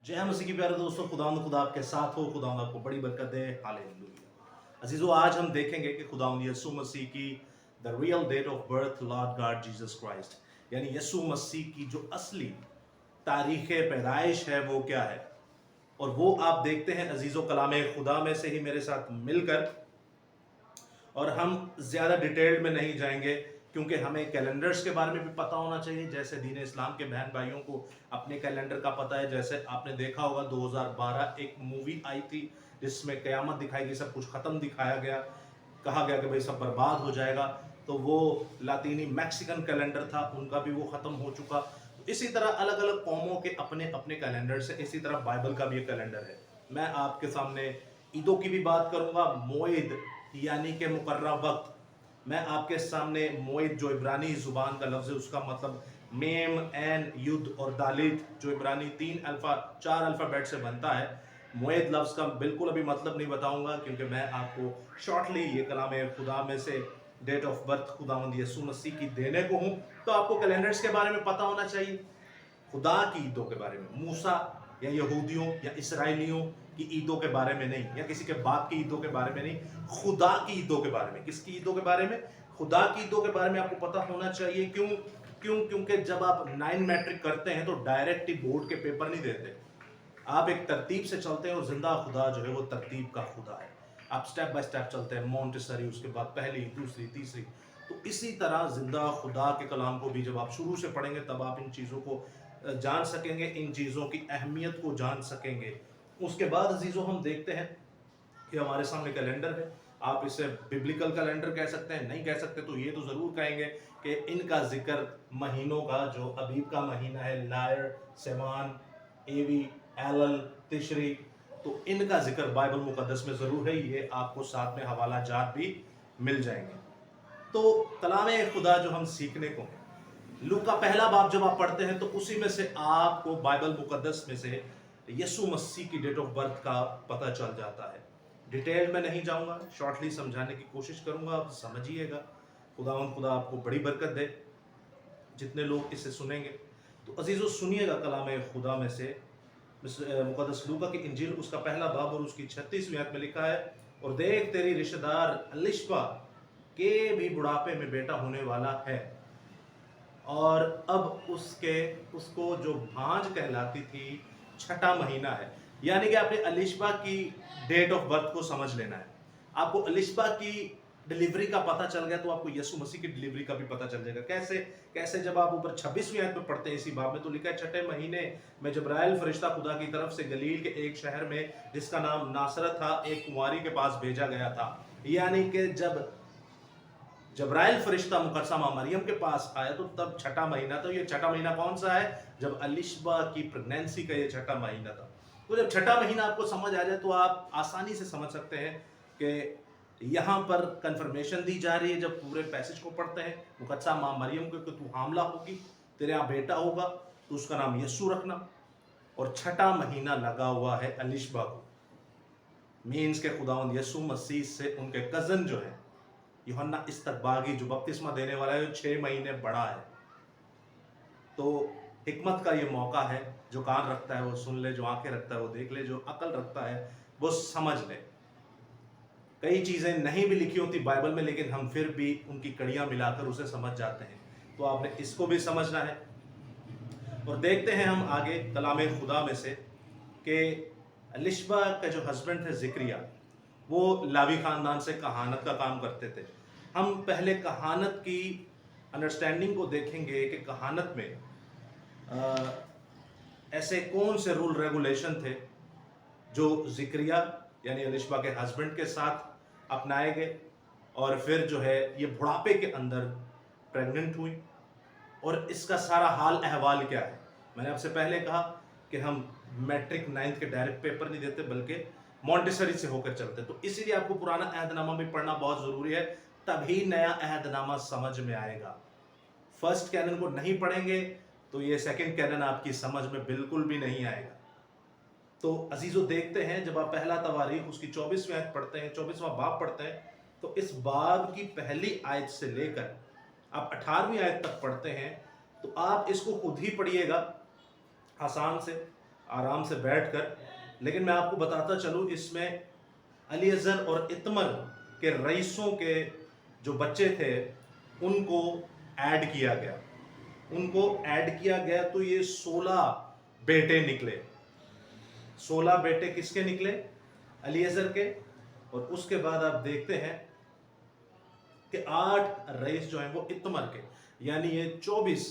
जय मसीह की प्यारे दोस्तों, खुदावंद खुदा आपके साथ हो। खुदावंद आपको बड़ी बरकत दे। हालेलुया। अजीजों, आज हम देखेंगे कि खुदावंद यीशु मसीह की the real date of birth Lord God Jesus Christ, यानी यीशु मसीह की जो असली तारीख पैदाइश है वो क्या है। और वो आप देखते हैं अजीजों कलाम खुदा में से ही मेरे साथ मिलकर। और हम ज़्यादा डिटेल्ड में नहीं जाएंगे क्योंकि हमें कैलेंडर्स के बारे में भी पता होना चाहिए। जैसे दीन इस्लाम के बहन भाइयों को अपने कैलेंडर का पता है। जैसे आपने देखा होगा 2012 एक मूवी आई थी जिसमें क़यामत दिखाई गई, सब कुछ ख़त्म दिखाया गया, कहा गया कि भाई सब बर्बाद हो जाएगा। तो वो लातीनी मैक्सिकन कैलेंडर था, उनका भी वो ख़त्म हो चुका। तो इसी तरह अलग अलग कौमों के अपने अपने कैलेंडर से, इसी तरह बाइबल का भी एक कैलेंडर है। मैं आपके सामने ईदों की भी बात करूंगा, मोइद यानी कि मुकर्रा वक्त। मैं आपके सामने मोइद जो इब्रानी जुबान का लफ्ज़ है उसका मतलब मेम एन युद्ध और दालित जो इब्रानी 4 अल्फ़ाबेट से बनता है। मोइद लफ्ज़ का बिल्कुल अभी मतलब नहीं बताऊंगा क्योंकि मैं आपको शॉर्टली ये कलाम खुदा में से डेट ऑफ बर्थ खुदावंद यीशु मसीह की देने को हूँ। तो आपको कैलेंडर्स के बारे में पता होना चाहिए, खुदा की ईदों के बारे में, मूसा या यहूदियों या इसराइलियों की ईदों के बारे में नहीं, या किसी के बाप की ईदों के बारे में नहीं, खुदा की ईदों के बारे में। किसकी ईदों के बारे में? खुदा की ईदों के बारे में आपको पता होना चाहिए। क्यों? क्योंकि जब आप 9 मैट्रिक करते हैं तो डायरेक्ट ही बोर्ड के पेपर नहीं देते, आप एक तरतीब से चलते हैं। और जिंदा खुदा जो है वो तरतीब का खुदा है। आप स्टेप बाय स्टेप चलते हैं, मोंटेसरी, उसके बाद पहली, दूसरी, तीसरी। तो इसी तरह जिंदा खुदा के कलाम को भी जब आप शुरू से पढ़ेंगे तब आप इन चीज़ों को जान सकेंगे, इन चीज़ों की अहमियत को जान सकेंगे। उसके बाद अजीज़ों हम देखते हैं कि हमारे सामने कैलेंडर है। आप इसे बिब्लिकल कैलेंडर कह सकते हैं, नहीं कह सकते तो ये तो ज़रूर कहेंगे कि इनका जिक्र महीनों का, जो अबीब का महीना है, लायर, सेमान, एवी, एलल, तिशरी, तो इनका जिक्र बाइबल मुकद्दस में ज़रूर है। ये आपको साथ में हवाला जात भी मिल जाएंगे। तो कलाम खुदा जो हम सीखने को हैं, लूका का पहला बाब जब आप पढ़ते हैं तो उसी में से आपको बाइबल मुकद्दस में से यीशु मसीह की डेट ऑफ बर्थ का पता चल जाता है। डिटेल में नहीं जाऊंगा, शॉर्टली समझाने की कोशिश करूंगा, आप समझिएगा। खुदा आपको बड़ी बरकत दे जितने लोग इसे सुनेंगे। तो अजीज़ों सुनिएगा कलाम खुदा में से मुकद्दस लूका की इंजील, उसका पहला बाब और उसकी 36वीं आयत में लिखा है, और देख तेरी रिश्तेदार अलिशबा के भी बुढ़ापे में बेटा होने वाला है, और अब उसको जो भांज कहलाती थी 6ठा महीना है। यानी कि आपने अलिशबा की डेट ऑफ बर्थ को समझ लेना है। आपको अलिशबा की डिलीवरी का पता चल गया तो आपको यीशु मसीह की डिलीवरी का भी पता चल जाएगा। कैसे? कैसे? जब आप ऊपर 26वीं आयत में पढ़ते हैं इसी बाब में, तो लिखा है 6ठे महीने में जब्राइल फरिश्ता खुदा की तरफ से गलील के एक शहर में जिसका नाम नासरत था, एक कुंवारी के पास भेजा गया था। यानी कि जब जब्राइल फरिश्ता मुकद्दसा मरियम के पास आया तो तब 6ठा महीना था। ये 6ठा महीना कौन सा है? जब अलिशबा की प्रेगनेंसी का ये 6ठा महीना था। तो जब 6ठा महीना आपको समझ आ जाए तो आप आसानी से समझ सकते हैं कि यहाँ पर कंफर्मेशन दी जा रही है। जब पूरे पैसेज को पढ़ते हैं, मुकद्दसा मरियम को कि तू हामला होगी, तेरे यहाँ बेटा होगा, तो उसका नाम यीशु रखना। और 6ठा महीना लगा हुआ है अलिशबा को। मीन्स के खुदावंद यीशु मसीह से उनके कज़न जो है यूहन्ना इस्तकबागी, जो बपतिस्मा देने वाला है, जो 6 महीने बड़ा है। तो हिकमत का ये मौका है, जो कान रखता है वो सुन ले, जो आंखें रखता है वो देख ले, जो अकल रखता है वो समझ ले। कई चीज़ें नहीं भी लिखी होती बाइबल में, लेकिन हम फिर भी उनकी कड़ियाँ मिलाकर उसे समझ जाते हैं। तो आपने इसको भी समझना है। और देखते हैं हम आगे कलाम खुदा में से कि अलिशबा का जो हस्बैंड थे ज़िक्रिया, वो लावी ख़ानदान से कहानत का काम करते थे। हम पहले कहानत की अंडरस्टैंडिंग को देखेंगे कि कहानत में ऐसे कौन से रूल रेगुलेशन थे जो ज़िक्रिया यानी अलिशबा के हस्बैंड के साथ अपनाए गए, और फिर जो है ये बुढ़ापे के अंदर प्रेग्नेंट हुई। और इसका सारा हाल अहवाल क्या है? मैंने आपसे पहले कहा कि हम मैट्रिक 9th के डायरेक्ट पेपर नहीं देते बल्कि मॉन्टेसरी से होकर चलते। तो इसीलिए आपको पुराना अहदनामा भी पढ़ना बहुत ज़रूरी है, तभी नया अहदनामा समझ में आएगा। फर्स्ट कैनन को नहीं पढ़ेंगे तो ये सेकंड कैनन आपकी समझ में बिल्कुल भी नहीं आएगा। तो अजीज़ों देखते हैं, जब आप पहला तवारीख उसकी 24वीं आयत पढ़ते हैं, 24वां बाब पढ़ते हैं, तो इस बाब की पहली आयत से लेकर आप 18वीं आयत तक पढ़ते हैं। तो आप इसको खुद ही पढ़िएगा आसान से, आराम से बैठ कर। लेकिन मैं आपको बताता चलूँ, इसमें अलीअज़र और इतमर के रईसों के जो बच्चे थे उनको ऐड किया गया, उनको ऐड किया गया, तो ये 16 बेटे निकले। 16 बेटे किसके निकले? अलीअज़र के। और उसके बाद आप देखते हैं कि 8 रईस जो हैं वो इतमर के, यानी ये 24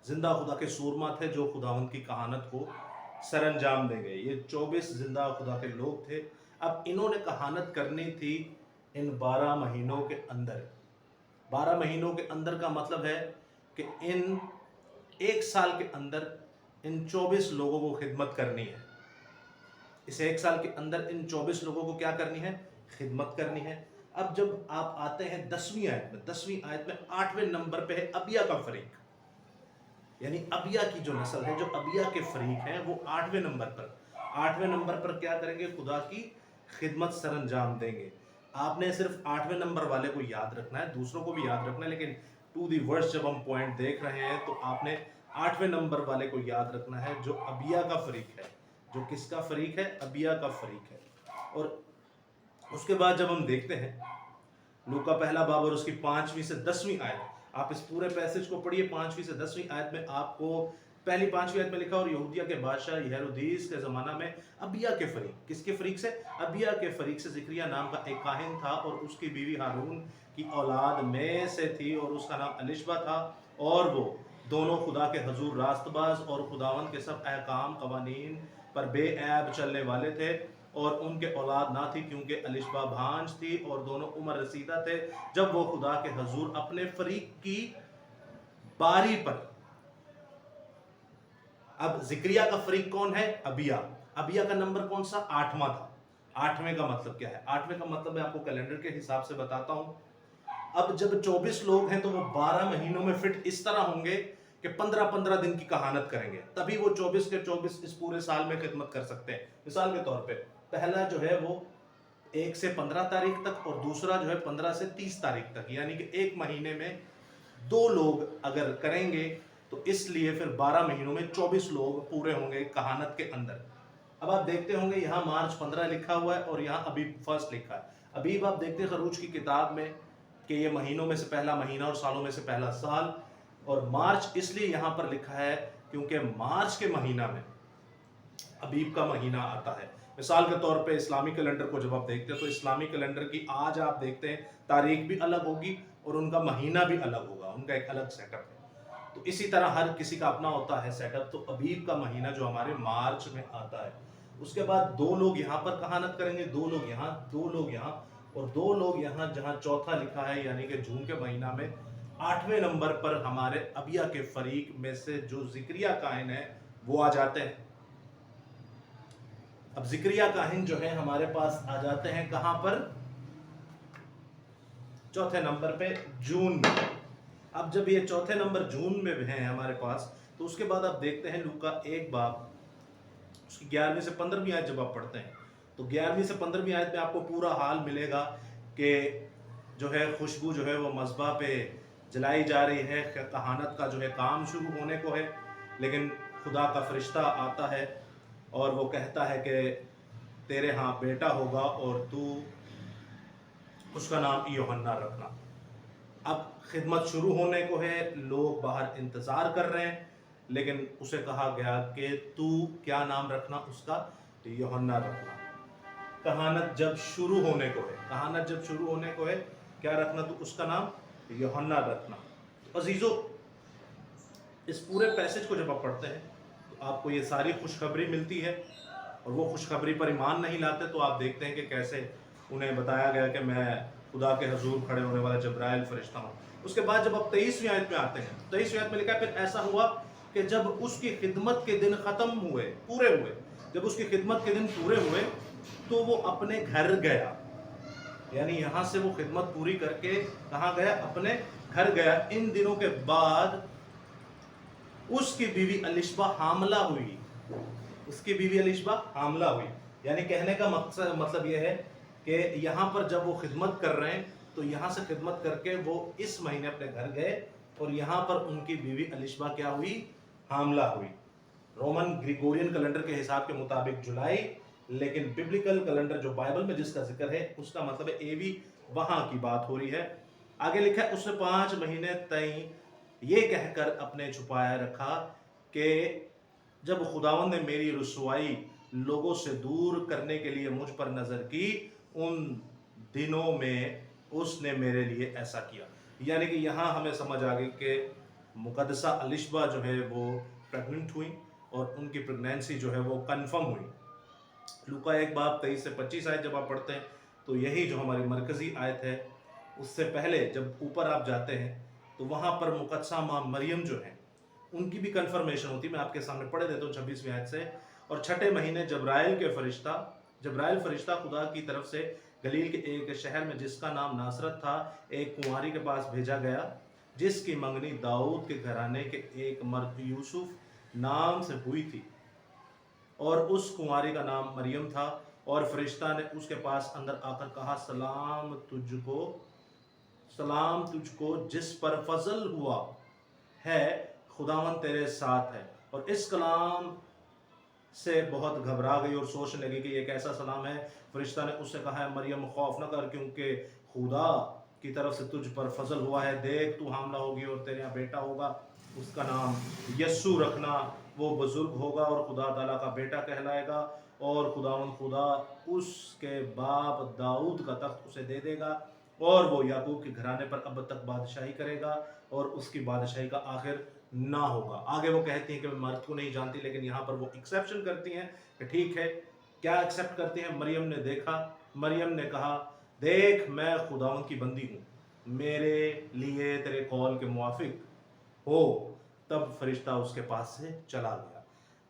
जिंदा खुदा के सूरमा थे जो खुदावंद की कहानत को सरंजाम देंगे। ये 24 जिंदा खुदा के लोग थे। अब इन्होंने कहानत करनी थी इन 12 महीनों के अंदर। 12 महीनों के अंदर का मतलब है कि इन 1 साल के अंदर इन 24 लोगों को खिदमत करनी है। इस 1 साल के अंदर इन 24 लोगों को क्या करनी है? खिदमत करनी है। अब जब आप आते हैं 10वीं आयत में, 10वीं आयत में 8वें नंबर पे है अबिया का फरीक, यानी अबिया की जो नस्ल है, जो अबिया के फरीक हैं, वो 8वें नंबर पर क्या करेंगे? खुदा की खिदमत सरंजाम देंगे। आपने सिर्फ 8वें नंबर वाले को याद रखना है, दूसरों को भी याद रखना है, लेकिन टू दी वर्स जब हम पॉइंट देख रहे हैं तो आपने 8वें नंबर वाले को याद रखना है, जो अबिया का फरीक है। जो किसका फरीक है? अबिया का फरीक है। और उसके बाद जब हम देखते हैं लूका पहला बाब और उसकी 5वीं से 10वीं आयत, आप इस पूरे पैसेज को पढ़िए। 5वीं से 10वीं आयत में आपको पहली 5वीं आयत में लिखा, और यहूदिया के बादशाह हेरोदेस के ज़माना में अबिया के फरीक, किसके फरीक से? अबिया के फरीक से ज़िक्रिया नाम का एक काहिन था, और उसकी बीवी हारून की औलाद में से थी, और उसका नाम अलिशबा था। और वो दोनों खुदा के हजूर रास्तबाज और खुदावंद के सब अहकाम कवानीन पर बेऐब चलने वाले थे। और उनके औलाद ना थी, क्योंकि अलिशबा भांज थी, और दोनों उम्र रसीदा थे जब वो खुदा के हजूर अपने फरीक की बारी पर। अब जिक्रिया का फरीक कौन है? अबिया। अबिया का नंबर कौन सा? 8वां था। 8वें का मतलब क्या है? 8वें का मतलब मैं आपको कैलेंडर के हिसाब से बताता हूं। अब जब 24 लोग हैं तो वो 12 महीनों में फिट इस तरह होंगे कि 15-15 दिन की कहानत करेंगे, तभी वो 24 के 24 इस पूरे साल में खिदमत कर सकते हैं। मिसाल के तौर पे पहला जो है वो 1 से 15 तारीख तक, और दूसरा जो है 15 से 30 तारीख तक, यानी कि 1 महीने में 2 लोग अगर करेंगे तो इसलिए फिर 12 महीनों में 24 लोग पूरे होंगे कहानत के अंदर। अब आप देखते होंगे यहाँ मार्च 15 लिखा हुआ है और यहाँ अबीब फर्स्ट लिखा है। अबीब आप देखते हैं खरूज की किताब में कि ये महीनों में से पहला महीना और सालों में से पहला साल, और मार्च इसलिए यहाँ पर लिखा है क्योंकि मार्च के महीना में अबीब का महीना आता है। मिसाल के तौर पे इस्लामी कैलेंडर को जब आप देखते हैं तो इस्लामी कैलेंडर की आज आप देखते हैं तारीख भी अलग होगी और उनका महीना भी अलग होगा, उनका एक अलग सेटअप है। तो इसी तरह हर किसी का अपना होता है सेटअप। तो अबीब का महीना जो हमारे मार्च में आता है, उसके बाद 2 लोग यहाँ पर कहानत करेंगे, 2 लोग यहाँ, 2 लोग यहाँ, और 2 लोग यहाँ, जहाँ चौथा लिखा है यानी कि जून के महीना में 8वें नंबर पर हमारे अबिया के फरीक में से जो जिक्रिया काहिन है वो आ जाते हैं। अब जिक्रिया काहिन जो है हमारे पास आ जाते हैं कहां पर? चौथे नंबर पे, जून में। अब जब ये चौथे नंबर जून में हैं हमारे पास, तो उसके बाद आप देखते हैं लूका 1 बाब उसकी 11वीं से 15वीं आयत जब आप पढ़ते हैं तो 11वीं से 15वीं आयत में आपको पूरा हाल मिलेगा कि जो है खुशबू जो है वो मज़बा पे जलाई जा रही है, कहानत का जो है काम शुरू होने को है। लेकिन खुदा का फरिश्ता आता है और वो कहता है कि तेरे यहाँ बेटा होगा और तू उसका नाम यूहन्ना रखना। अब खिदमत शुरू होने को है, लोग बाहर इंतज़ार कर रहे हैं, लेकिन उसे कहा गया कि तू क्या नाम रखना उसका? यूहन्ना रखना। कहानत जब शुरू होने को है, कहानत जब शुरू होने को है, क्या रखना? तो उसका नाम यूहन्ना रखना। तो अजीज़ों, इस पूरे पैसेज को जब आप पढ़ते हैं तो आपको ये सारी खुशखबरी मिलती है, और वो खुशखबरी पर ईमान नहीं लाते तो आप देखते हैं कि कैसे उन्हें बताया गया कि मैं खुदा के हजूर खड़े होने वाला जब्राइल फरिश्ता हूँ। उसके बाद जब आप 23वीं आयत में आते हैं, 23वीं आयत में लिखा है, फिर ऐसा हुआ कि जब उसकी खिदमत के दिन ख़त्म हुए, पूरे हुए, जब उसकी खिदमत के दिन पूरे हुए तो वो अपने घर गया। यानी यहाँ से वो खिदमत पूरी करके कहाँ गया? अपने घर गया। इन दिनों के बाद उसकी बीवी अलिशबा हामला हुई। उसकी बीवी अलिशबा हामला हुई, यानी कहने का मकसद मतलब यह है कि यहाँ पर जब वो खिदमत कर रहे हैं तो यहाँ से खिदमत करके वो इस महीने अपने घर गए और यहाँ पर उनकी बीवी अलिशबा क्या हुई? हामला हुई। रोमन ग्रिगोरियन कैलेंडर के हिसाब के मुताबिक जुलाई, लेकिन बिब्लिकल कैलेंडर जो बाइबल में जिसका जिक्र है उसका मतलब है एवी, वहां की बात हो रही है। आगे लिखा है उसने 5 महीने तई ये कहकर अपने छुपाया रखा कि जब खुदावन ने मेरी रुसवाई लोगों से दूर करने के लिए मुझ पर नजर की, उन दिनों में उसने मेरे लिए ऐसा किया। यानी कि यहाँ हमें समझ आ गई कि मुकद्दसा अलिशबा जो है वो प्रेग्नेंट हुई और उनकी प्रेगनेंसी जो है वो कंफर्म हुई। लूका 1:23 से 25 आयत जब आप पढ़ते हैं तो यही जो हमारी मरकजी आयत है, उससे पहले जब ऊपर आप जाते हैं तो वहाँ पर मुकद्दसा माँ मरियम जो है उनकी भी कंफर्मेशन होती है। मैं आपके सामने पढ़े देता हूँ 26वीं आयत से। और छठे महीने जब्राइल फरिश्ता खुदा की तरफ से गलील के एक शहर में जिसका नाम नासरत था, एक कुंवारी के पास भेजा गया जिसकी मंगनी दाऊद के घराने के एक मर्द यूसुफ नाम से हुई थी, और उस कुंवारी का नाम मरियम था। और फरिश्ता ने उसके पास अंदर आकर कहा, सलाम तुझको जिस पर फजल हुआ है, खुदावन तेरे साथ है। और इस कलाम से बहुत घबरा गई और सोचने लगी कि ये कैसा सलाम है। फरिश्ता ने उससे कहा, मरियम खौफ न कर, क्योंकि खुदा की तरफ से तुझ पर फजल हुआ है। देख तू हामला होगी और तेरे यहाँ बेटा होगा, उसका नाम यस्सु रखना। वो बुजुर्ग होगा और खुदा ताला का बेटा कहलाएगा, और खुदा उसके बाप दाऊद का तख्त उसे दे देगा, और वो याकूब के घराने पर अब तक बादशाही करेगा, और उसकी बादशाही का आखिर ना होगा। आगे वो कहती हैं कि मैं मर्द को नहीं जानती, लेकिन यहाँ पर वो एक्सेप्शन करती हैं कि ठीक है। क्या एक्सेप्ट करती हैं? मरियम ने कहा, देख मैं खुदावंद की बंदी हूँ, मेरे लिए तेरे कौल के मुआफिक हो। तब फरिश्ता उसके पास से चला गया।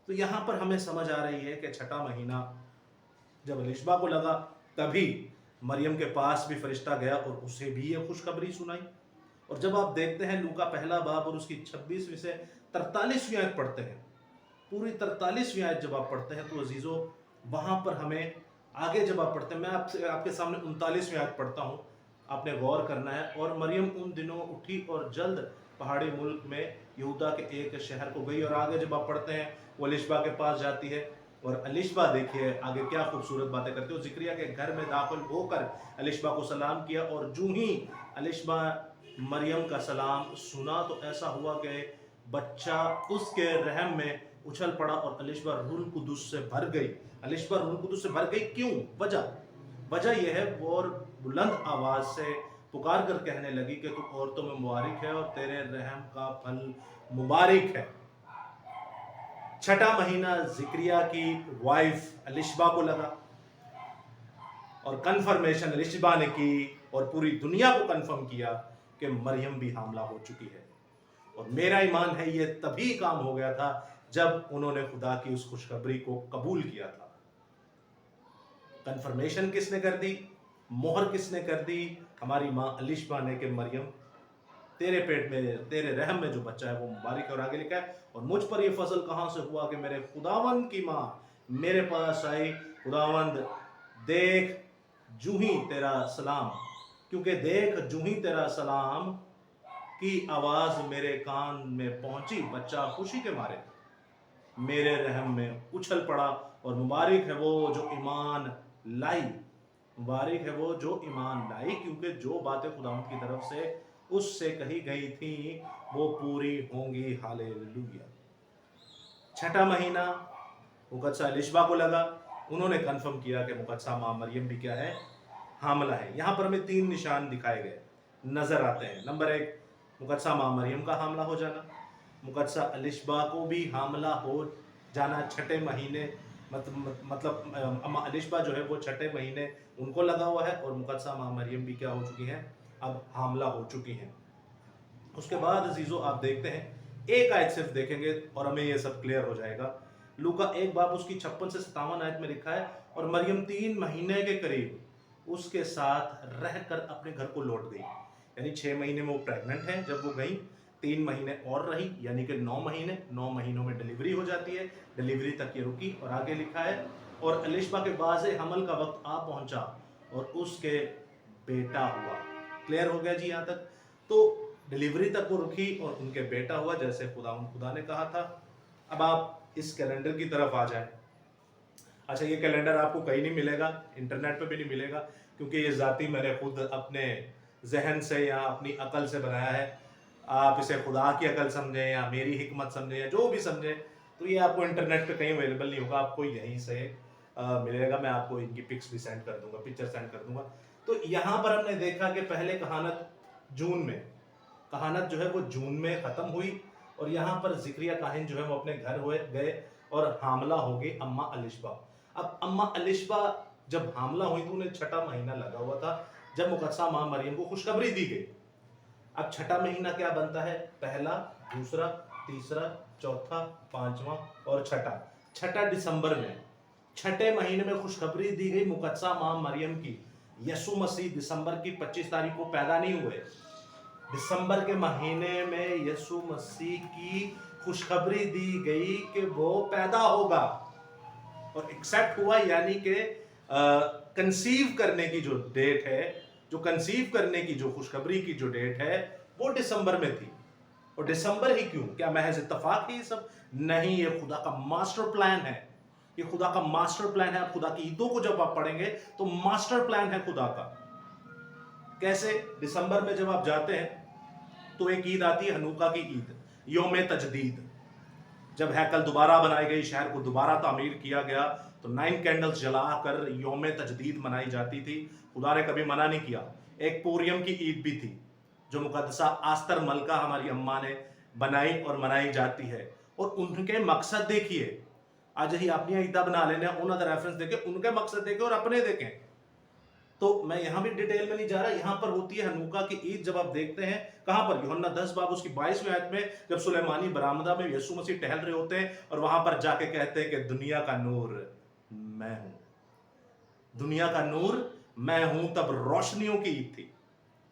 तो यहाँ पर हमें समझ आ रही है कि छठा महीना जब एलिशबा को लगा, तभी मरियम के पास भी फरिश्ता गया और उसे भी ये खुशखबरी सुनाई। और जब आप देखते हैं लूका पहला बाब और उसकी 26वीं से 43वीं आयत पढ़ते हैं, पूरी 43वीं आयत जब आप पढ़ते हैं तो अजीजों, वहां पर हमें आगे जब आप पढ़ते हैं, मैं आपके सामने 39वीं आयत पढ़ता हूँ, आपने गौर करना है। और मरियम उन दिनों उठी और जल्द पहाड़ी मुल्क में यहूदा के एक शहर को गई। और आगे जब आप पढ़ते हैं वो एलिशबा के पास जाती है, और एलिशबा देखिए आगे क्या खूबसूरत बातें करती है। जिक्रिया के घर में दाखिल होकर एलिशबा को सलाम किया, और जूं ही एलिशबा मरियम का सलाम सुना तो ऐसा हुआ कि बच्चा उसके रहम में उछल पड़ा और एलिशबा रूह कुदुस से भर गई। क्यों? वजह यह है, वो और बुलंद आवाज से पुकार कर कहने लगी कि तू औरतों में मुबारक है और तेरे रहम का फल मुबारक है। छठा महीना जिक्रिया की वाइफ एलिशबा को लगा, और कंफर्मेशन एलिशबा ने की और पूरी दुनिया को कंफर्म किया कि मरियम भी हामला हो चुकी है। और मेरा ईमान है ये तभी काम हो गया था जब उन्होंने खुदा की उस खुशखबरी को कबूल किया था। कंफर्मेशन किसने कर दी? मोहर किसने कर दी? हमारी माँ एलिशबा ने कि मरियम तेरे पेट में, तेरे रहम में जो बच्चा है वो मुबारक है। और आगे लिखा है, और मुझ पर ये फजल कहां से हुआ कि मेरे खुदावंद की माँ मेरे पास आई। खुदावंद देख जूं ही तेरा सलाम, क्योंकि देख जूं ही तेरा सलाम की आवाज मेरे कान में पहुंची, बच्चा खुशी के मारे मेरे रहम में उछल पड़ा। और मुबारक है वो जो ईमान लाई, क्योंकि जो बातें खुदावंद की तरफ से उससे कही गई थी वो पूरी होंगी। हालेलुया। छठा महीना मुकद्दसा एलिशबा को लगा, उन्होंने कंफर्म किया कि मुकद्दसा माँ मरियम भी क्या है? हामला है। यहाँ पर हमें 3 निशान दिखाए गए नजर आते हैं। नंबर 1, मुकद्दसा माँ मरियम का हामला हो जाना, मुकद्दसा एलिशबा को भी हामला हो जाना छठे महीने, मतलब अम्मा एलिशबा जो है वो छठे महीने उनको लगा हुआ है, और मुकद्दसा माँ मरियम भी क्या हो चुकी हैं? अब हामला हो चुकी हैं। उसके बाद अजीजों आप देखते हैं, एक आयत सिर्फ देखेंगे और हमें ये सब क्लियर हो जाएगा। लूका 1 बाब उसकी 56 से 57 आयत में लिखा है, और मरियम 3 महीने के करीब उसके साथ रहकर अपने घर को लौट गई। यानी 6 महीने में वो प्रेग्नेंट है जब वो गई, 3 महीने और रही, यानी कि 9 महीनों में डिलीवरी हो जाती है। डिलीवरी तक ये रुकी। और आगे लिखा है, और एलिशबा के बाज़े हमल का वक्त आ पहुंचा और उसके बेटा हुआ। क्लियर हो गया जी यहाँ तक? तो डिलीवरी तक वो रुकी और उनके बेटा हुआ, जैसे खुदा ने कहा था। अब आप इस कैलेंडर की तरफ आ जाए। अच्छा, ये कैलेंडर आपको कहीं नहीं मिलेगा, इंटरनेट पे भी नहीं मिलेगा, क्योंकि ये ज़ाती मैंने खुद अपने जहन से या अपनी अकल से बनाया है। आप इसे खुदा की अकल समझें या मेरी हिकमत समझें या जो भी समझें, तो ये आपको इंटरनेट पे कहीं अवेलेबल नहीं होगा, आपको यहीं से मिलेगा। मैं आपको इनकी पिक्स भी सेंड कर दूंगा, पिक्चर सेंड कर दूंगा। तो यहाँ पर हमने देखा कि पहले कहानत जून में, कहानत जो है वो जून में ख़त्म हुई, और यहाँ पर ज़िक्रिया काहिन जो है वो अपने घर हुए गए और हामला हो गई अम्मा अलिशबा। अब अम्मा अलिशबा जब हामला हुई तो उन्हें छठा महीना लगा हुआ था, जब मुकद्दसा माँ मरियम को खुशखबरी दी गई। अब छठा महीना क्या बनता है? पहला, दूसरा, तीसरा, चौथा, पांचवा और छठा। छठा दिसंबर में, छठे महीने में खुशखबरी दी गई मुकद्दसा माँ मरियम की। यसु मसीह दिसंबर की 25 तारीख को पैदा नहीं हुए, दिसंबर के महीने में यसु मसीह की खुशखबरी दी गई कि वो पैदा होगा, और एक्सेप्ट हुआ, यानी कि कंसीव करने की जो डेट है, जो कंसीव करने की जो खुशखबरी की जो डेट है, वो दिसंबर में थी। और दिसंबर ही क्यों? क्या महज इत्तेफाक है ये सब? नहीं, ये खुदा का मास्टर प्लान है। ये खुदा का मास्टर प्लान है। खुदा की ईदों को जब आप पढ़ेंगे तो मास्टर प्लान है खुदा का। कैसे? दिसंबर में जब आप जाते हैं तो एक ईद आती है, हनूका की ईद, योम तजदीद। जब हैकल दोबारा बनाई गई, शहर को दोबारा तामीर किया गया, तो 9 कैंडल्स जलाकर योम तजदीद मनाई जाती थी। खुदा ने कभी मना नहीं किया। एक पूरियम की ईद भी थी, जो मुकद्दसा आस्तर मलका हमारी अम्मा ने बनाई और मनाई जाती है। और उनके मकसद देखिए, आज ही अपनी ईदा बना लेने, उन्होंने रेफरेंस देखे, उनके मकसद देखे और अपने देखें। तो मैं यहां भी डिटेल में नहीं जा रहा। यहां पर होती है हनूका की ईद। जब आप देखते हैं कहां पर, यूहन्ना 10 बाब उसकी 22वीं आयत में, जब सुलेमानी बरामदा में यीशु मसीह टहल रहे होते हैं और वहां पर जाके कहते हैं कि दुनिया का नूर मैं हूं, दुनिया का नूर मैं हूं। तब रोशनियों की ईद थी,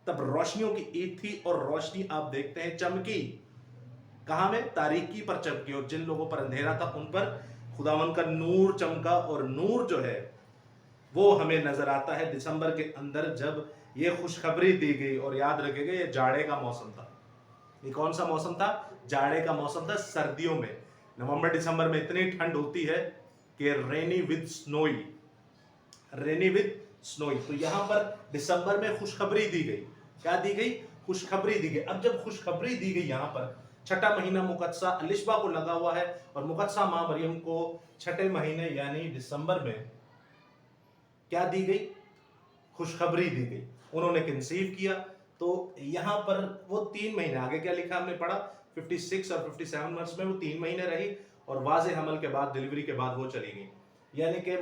तब रोशनियों की ईद थी, और रोशनी आप देखते हैं चमकी। कहां में? तारीकी पर चमकी, और जिन लोगों पर अंधेरा था उन पर खुदावन का नूर चमका। और नूर जो है वो हमें नजर आता है दिसंबर के अंदर, जब ये खुशखबरी दी गई। और याद रखिएगा, ये जाड़े का मौसम था। ये कौन सा मौसम था? जाड़े का मौसम था। सर्दियों में नवंबर दिसंबर में इतनी ठंड होती है कि rainy with snowy, rainy with snowy. तो यहां पर दिसंबर में खुशखबरी दी गई। क्या दी गई? खुशखबरी दी गई। अब जब खुशखबरी दी गई, यहां पर छठा महीना मुकद्दसा अलिशबा को लगा हुआ है, और मुकद्दसा मां मरियम को छठे महीने यानी दिसंबर में क्या दी गई? खुशखबरी दी गई। उन्होंने कंसीव किया। तो यहां पर वो 3 महीने, आगे क्या लिखा हमने पढ़ा, 56 और 57 मंथ्स में वो 3 महीने रही, और वाज़े हमल के बाद, डिलीवरी के बाद वो चली गई। यानी कि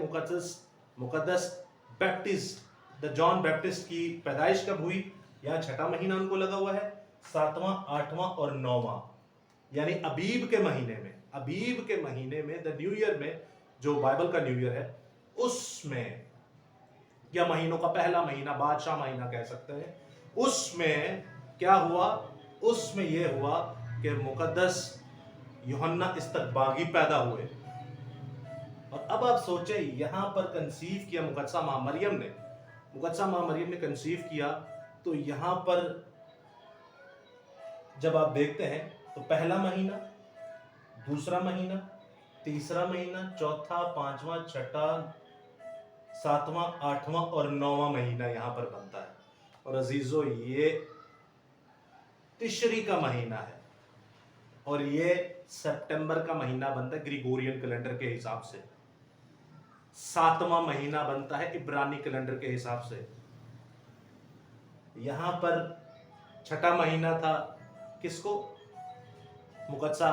मुकद्दस बैप्टिस्ट, द जॉन बैप्टिस्ट की पैदाइश कब हुई? यहाँ छठा महीना उनको लगा हुआ है, 7वां, 8वां और 9वां, यानी अबीब के महीने में, अबीब के महीने में, द न्यू ईयर में, जो बाइबल का न्यू ईयर है, उसमें, या महीनों का पहला महीना, बादशाह महीना कह सकते हैं, उसमें क्या हुआ? उसमें यह हुआ कि मुकद्दस यूहन्ना इस्तकबागी पैदा हुए। और अब आप सोचें, यहां पर कंसीव किया मुकद्दसा मां मरियम ने, मुकद्दसा मां मरियम ने कंसीव किया। तो यहां पर जब आप देखते हैं तो पहला महीना, दूसरा महीना, तीसरा महीना, चौथा, पांचवा, छठा, 7वां, 8वां और 9वां महीना यहां पर बनता है। और अजीजों, ये तिशरी का महीना है, और ये सितंबर का महीना बनता है ग्रिगोरियन कैलेंडर के हिसाब से। 7वां महीना बनता है इब्रानी कैलेंडर के हिसाब से। यहां पर छठा महीना था किसको? मुकद्दसा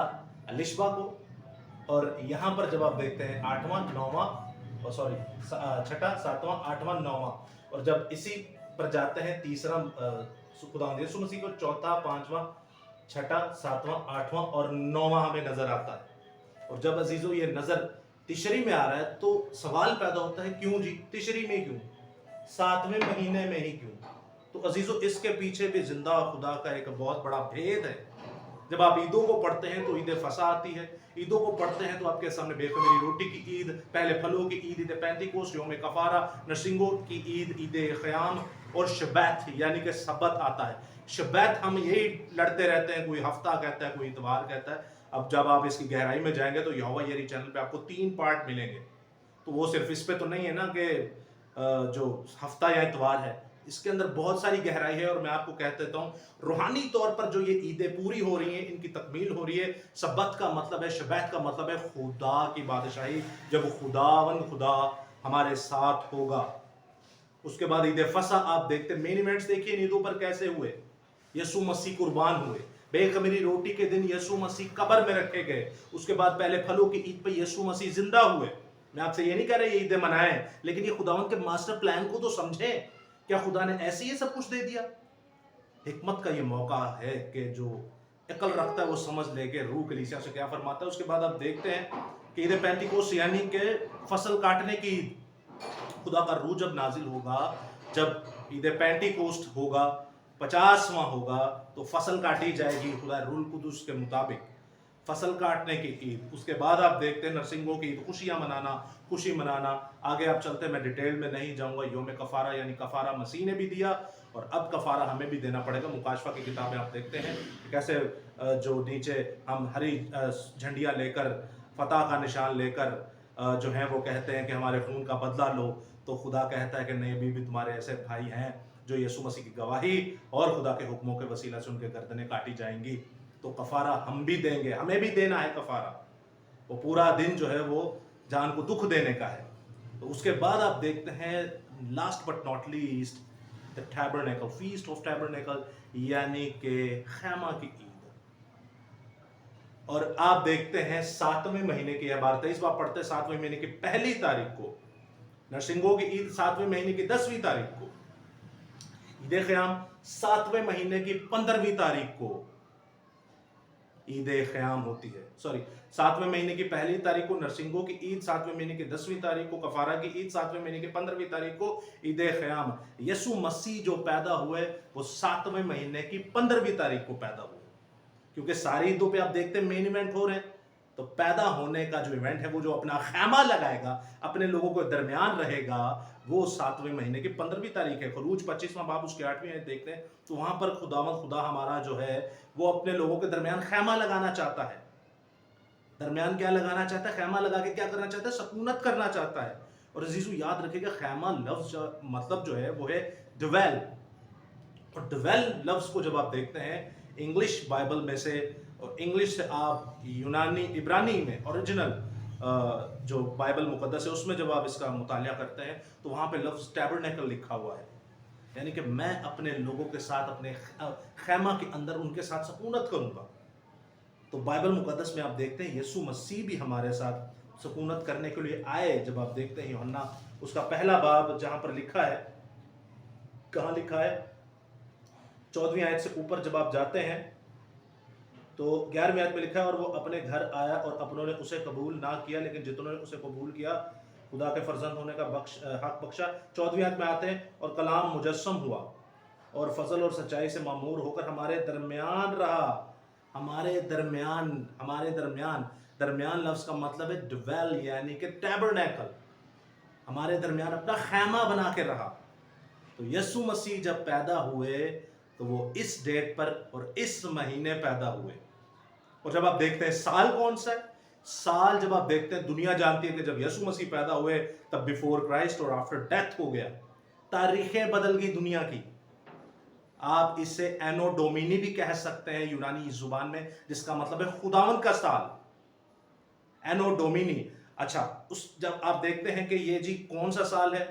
अलिशबा को। और यहां पर जब आप देखते हैं 8वां, 9वां, सॉरी, छठा, 7वां, 8वां, 9वां, और जब इसी पर जाते हैं तीसरा, खुदावंद यीशु मसीह को चौथा, 5वां, छठा, 7वां, 8वां और 9वां हमें नजर आता है। और जब अजीजों ये नजर तिशरी में आ रहा है, तो सवाल पैदा होता है, क्यों जी तिशरी में क्यों, 7वें महीने में ही क्यों? तो अजीजों, इसके पीछे भी जिंदा खुदा का एक बहुत बड़ा भेद है। जब आप ईदों को पढ़ते हैं तो ईद फसा आती है, ईदों को पढ़ते हैं तो आपके सामने बेखमीरी रोटी की ईद, पहले फलों की ईद, ईद पेंतिकोस्त, योम कफारा, नरसिंगों की ईद, ईद क़याम, और शबैत यानी कि सबत आता है। शबैत हम यही लड़ते रहते हैं, कोई हफ्ता कहता है, कोई इतवार कहता है। اب جب آپ اس کی گہرائی میں جائیں گے تو یہوہ یری چینل پہ آپ کو 3 پارٹ ملیں گے. تو وہ صرف اس پہ تو نہیں ہے نا کہ جو ہفتہ یا اتوار ہے, اس کے اندر بہت ساری گہرائی ہے. اور میں آپ کو کہہ دیتا ہوں روحانی طور پر جو یہ عیدیں پوری ہو رہی ہیں, ان کی تکمیل ہو رہی ہے. سبت کا مطلب ہے, شبیت کا مطلب ہے خدا کی بادشاہی. جب خدا ہمارے ساتھ ہوگا. اس کے بعد عید فصح آپ دیکھتے ہیں, مین ایونٹس دیکھیے عیدوں پر کیسے ہوئے. یسوع مسیح قربان ہوئے. بے خمیری روٹی کے دن یسوع مسیح قبر میں رکھے گئے. اس کے بعد پہلے پھلوں کی عید پہ یسوع مسیح زندہ ہوئے. میں آپ سے یہ نہیں کہہ رہا یہ عیدیں منائیں, لیکن یہ خداوند کے ماسٹر پلان کو تو سمجھیں. کیا خدا نے ایسے ہی سب کچھ دے دیا؟ حکمت کا یہ موقع ہے کہ جو عقل رکھتا ہے وہ سمجھ لے کہ روح کلیسیا سے کیا فرماتا ہے. اس کے بعد آپ دیکھتے ہیں کہ عید پینتیکوست یعنی کہ فصل کاٹنے کی عید. خدا کا روح جب نازل ہوگا, جب عید پینتیکوست ہوگا, 50واں ہوگا, تو فصل کاٹی جائے گی خدا روح القدس کے مطابق. فصل کاٹنے کی عید. اس کے بعد آپ دیکھتے ہیں نرسنگوں کی عید, خوشیاں منانا, خوشی منانا. آگے آپ چلتے, میں ڈیٹیل میں نہیں جاؤں گا. یوم کفارہ یعنی کفارہ مسیح نے بھی دیا اور اب کفارہ ہمیں بھی دینا پڑے گا. مکاشفہ کی کتابیں آپ دیکھتے ہیں کیسے جو نیچے ہم ہری جھنڈیاں لے کر, فتح کا نشان لے کر جو ہیں وہ کہتے ہیں کہ ہمارے خون کا بدلہ لو. تو خدا کہتا ہے کہ نہیں, ابھی بھی تمہارے ایسے بھائی ہیں جو یسوع مسیح کی گواہی اور خدا کے حکموں کے وسیلہ سے ان کے گردنیں کاٹی جائیں گی. تو کفارہ ہم بھی دیں گے, ہمیں بھی دینا ہے کفارہ. وہ پورا دن جو ہے وہ جان کو دکھ دینے کا ہے. تو اس کے بعد آپ دیکھتے ہیں last but not least the tabernacle, feast of tabernacle یعنی کہ خیمہ کی عید. اور آپ دیکھتے ہیں 7ویں مہینے کی عبارت ہے, اس بار پڑھتے ہیں 7ویں مہینے کی پہلی تاریخ کو. نرسنگوں کی عید 7ویں مہینے کی 10ویں تاریخ کو. عید خیام 7ویں مہینے کی 15ویں تاریخ کو عید خیام ہوتی ہے. 7ویں مہینے کی پہلی تاریخ کو نرسنگوں کی عید, 7ویں مہینے کی 10ویں تاریخ کو کفارہ کی عید, 7ویں مہینے کی 15ویں تاریخ کو عید خیام. یسوع مسیح جو پیدا ہوئے وہ 7ویں مہینے کی 15ویں تاریخ کو پیدا ہوئے. کیونکہ ساری عیدوں پہ آپ دیکھتے ہیں مین ایونٹ ہو رہے ہیں, تو پیدا ہونے کا جو ایونٹ ہے وہ جو اپنا خیمہ لگائے گا, اپنے لوگوں کے درمیان رہے گا, وہ 7ویں مہینے کی 15ویں تاریخ ہے. خروج 25واں باب اس کے 8ویں آیت دیکھتے ہیں, تو وہاں پر خدا ہمارا جو ہے وہ اپنے لوگوں کے درمیان خیمہ لگانا چاہتا ہے. درمیان کیا لگانا چاہتا ہے؟ خیمہ لگا کے کیا کرنا چاہتا ہے؟ سکونت کرنا چاہتا ہے. اور عزیزو یاد رکھے کہ خیمہ لفظ مطلب جو ہے وہ ہے ڈویل. اور ڈویل لفظ کو جب آپ دیکھتے ہیں انگلش بائبل میں سے, اور انگلش سے آپ یونانی عبرانی میں اوریجنل جو بائبل مقدس ہے اس میں جب آپ اس کا مطالعہ کرتے ہیں تو وہاں پہ لفظ ٹیبرنیکل لکھا ہوا ہے. یعنی کہ میں اپنے لوگوں کے ساتھ اپنے خیمہ کے اندر ان کے ساتھ سکونت کروں گا. تو بائبل مقدس میں آپ دیکھتے ہیں یسوع مسیح بھی ہمارے ساتھ سکونت کرنے کے لیے آئے. جب آپ دیکھتے ہیں یوحنا اس کا پہلا باب جہاں پر لکھا ہے, کہاں لکھا ہے, 14ویں آیت سے اوپر جب آپ جاتے ہیں تو 11ویں آیت میں لکھا ہے, اور وہ اپنے گھر آیا اور اپنوں نے اسے قبول نہ کیا, لیکن جتنوں نے اسے قبول کیا خدا کے فرزند ہونے کا حق بخشا. 14ویں آیت میں آتے ہیں, اور کلام مجسم ہوا اور فضل اور سچائی سے معمور ہو کر ہمارے درمیان رہا. ہمارے درمیان لفظ کا مطلب ہے ڈویل یعنی کہ ٹیبرنیکل. ہمارے درمیان اپنا خیمہ بنا کے رہا. تو یسوع مسیح جب پیدا ہوئے تو وہ اس ڈیٹ پر اور اس مہینے پیدا ہوئے. اور جب آپ دیکھتے ہیں سال کون سا ہے, سال جب آپ دیکھتے ہیں دنیا جانتی ہے کہ جب یسوع مسیح پیدا ہوئے تب بیفور کرائسٹ اور آفٹر ڈیتھ ہو گیا. تاریخیں بدل گئی دنیا کی. آپ اسے اینو ڈومینی بھی کہہ سکتے ہیں یونانی زبان میں, جس کا مطلب ہے خداوند کا سال. اینو ڈومینی. اچھا, جب آپ دیکھتے ہیں کہ یہ جی کون سا سال ہے,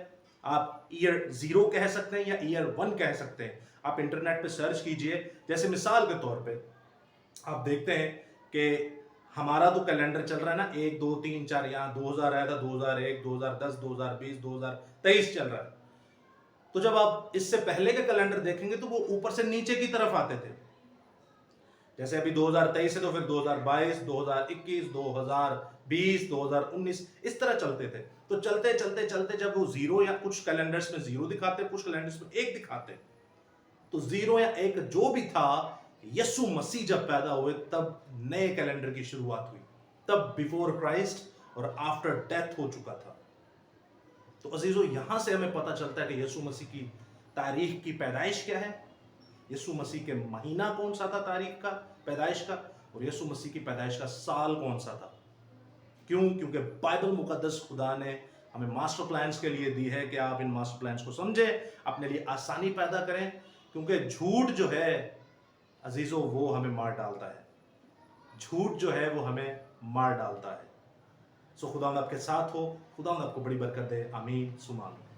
آپ ایئر 0 کہہ سکتے ہیں یا ایئر 1 کہہ سکتے ہیں. آپ انٹرنیٹ پہ سرچ کیجئے. جیسے مثال کے طور پہ آپ دیکھتے ہیں کہ ہمارا تو کیلنڈر چل رہا ہے نا 1 2 3 4, یہاں 2000 آیا تھا, 2001 2010 2020 2023 چل رہا ہے. تو جب آپ اس سے پہلے کے کیلنڈر دیکھیں گے تو وہ اوپر سے نیچے کی طرف آتے تھے. جیسے ابھی 2023 ہے تو پھر 2022 2021 2020 2019 اس طرح چلتے تھے. تو چلتے جب وہ 0 یا کچھ کیلنڈرز میں 0 دکھاتے, کچھ کیلنڈرز میں 1 دکھاتے, تو 0 یا 1 جو بھی تھا, یسوع مسیح جب پیدا ہوئے تب نئے کیلنڈر کی شروعات ہوئی. تب بیفور کرائسٹ اور آفٹر ڈیتھ ہو چکا تھا. تو عزیزو یہاں سے ہمیں پتہ چلتا ہے کہ یسوع مسیح کی تاریخ کی پیدائش کیا ہے, یسوع مسیح کے مہینہ کون سا تھا تاریخ کا پیدائش کا, اور یسوع مسیح کی پیدائش کا سال کون سا تھا؟ کیوں؟ کیونکہ بائبل مقدس خدا نے ہمیں ماسٹر پلانز کے لیے دی ہے کہ آپ ان ماسٹر پلانز کو سمجھیں، اپنے لیے آسانی پیدا کریں، کیونکہ جھوٹ جو ہے عزیزو وہ ہمیں مار ڈالتا ہے، جھوٹ جو ہے وہ ہمیں مار ڈالتا ہے۔ سو خدا آپ کے ساتھ ہو، خدا آپ کو بڑی برکت دے، آمین ثم آمین۔